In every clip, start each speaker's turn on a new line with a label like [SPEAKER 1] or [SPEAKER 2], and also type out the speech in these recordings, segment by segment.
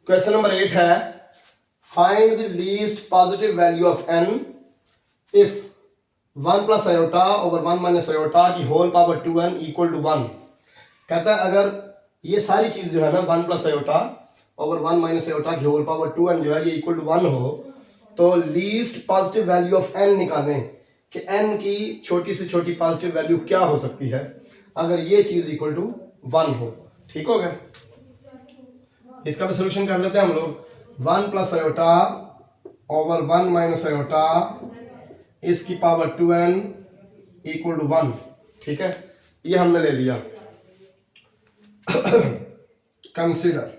[SPEAKER 1] Question number 8 है find the least positive value of n if 1 plus iota over 1 minus iota की whole power 2n equal to 1। कहता है अगर ये सारी चीज जो है ना 1 plus iota over 1 minus iota की होल पावर 2n जो है ये इक्वल टू 1 हो तो least positive value of n निकालें कि n की छोटी से छोटी पॉजिटिव वैल्यू क्या हो सकती है अगर ये चीज इक्वल टू 1 हो। ठीक हो गया, इसका भी सोल्यूशन कर लेते हैं हम लोग। 1 plus iota over 1 minus iota इसकी पावर 2n इक्वल टू 1। ठीक है, ये हमने ले लिया। कंसीडर,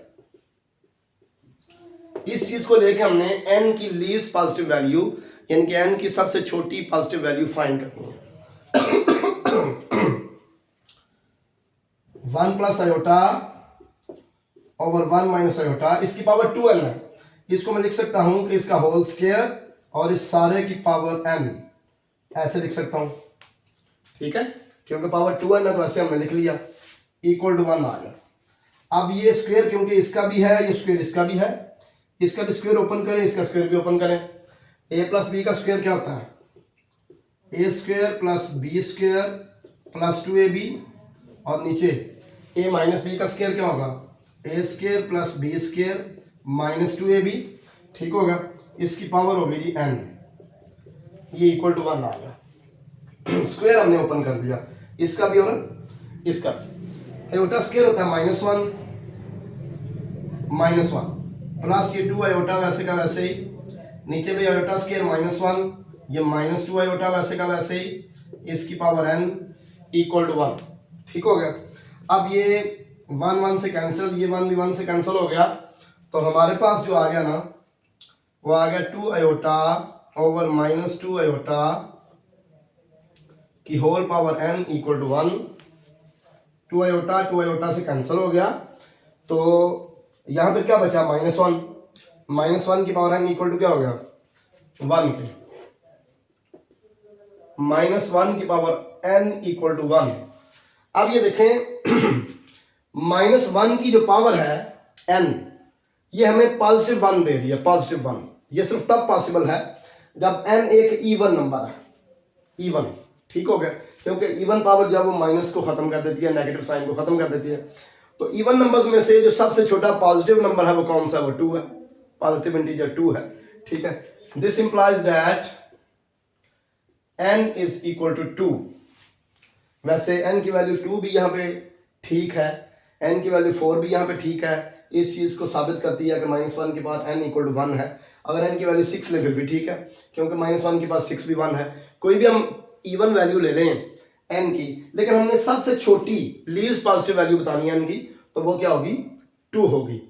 [SPEAKER 1] इस चीज को लेके हमने n की लीस्ट पॉजिटिव वैल्यू यानी कि n की सबसे छोटी पॉजिटिव वैल्यू फाइंड करनी है। 1 plus iota over 1 minus iota इसकी पावर 2n है, इसको मैं लिख सकता हूं कि इसका होल स्क्वायर और इस सारे की पावर n ऐसे लिख सकता हूं। ठीक है, क्योंकि पावर 2n है तो ऐसे हमने लिख लिया, इक्वल टू 1 आ गया। अब ये स्क्वायर क्योंकि इसका भी है, ये स्क्वायर इसका भी है, इसका भी स्क्वायर ओपन करें, इसका स्क्वायर भी ओपन करें। a प्लस बी का स्क्वायर क्या होता है? A square plus B square plus 2ab और नीचे a माइनस बी का स्क्वायर क्या होगा? A square plus B square minus 2ab। ठीक होगा, इसकी पावर होगी जी n, ये इक्वल टू 1 आ गया। स्क्वायर हमने ओपन कर दिया, इसका भी और इसका भी। आयोटा स्क्वायर होता है -1 प्लस ये 2 आयोटा वैसे का वैसे ही, नीचे भी आयोटा स्क्वायर -1, ये -2 आयोटा वैसे का वैसे ही, इसकी पावर n इक्वल टू 1। ठीक हो गया। अब ये 1 1 से कैंसिल, ये 1 भी 1 से कैंसिल हो गया, तो हमारे पास जो आ गया ना वो आ गया 2 आयोटा ओवर -2 आयोटा की whole power n equal to 1। 2 iota से कैंसिल हो गया, तो यहां पर क्या बचा? -1 की पावर n इक्वल टू क्या हो गया? 1 के -1 की पावर n इक्वल टू 1। अब ये देखें -1 की जो पावर है n, ये हमें पॉजिटिव 1 दे रही है, पॉजिटिव 1। ये सिर्फ तब पॉसिबल है जब n एक इवन नंबर है, इवन। ठीक हो गया, क्योंकि इवन पावर जब वो माइनस को खत्म कर देती है, नेगेटिव साइन को खत्म कर देती है, तो इवन नंबर्स में से जो सबसे छोटा पॉजिटिव नंबर है वो कौन सा है? वो 2 है, पॉजिटिव इंटीजर 2 है। ठीक है, this implies that n is equal to 2। वैसे n की वैल्यू 2 भी यहाँ पे ठीक है, n की वैल्यू 4 भी यहाँ पे ठीक है, इस चीज को साबित करती है कि -1 के बाद n इक्वल टू 1 है। अगर n की वैल्यू 6 ले फिर भी ठीक है, क्योंकि -1 के बाद 6 भी 1 है। कोई भी हम इवन वैल्यू ले लें n की, लेकिन हमने सबसे छोटी लीस्ट पॉजिटिव वैल्यू बतानी है n की, तो वो क्या होगी? 2 होगी।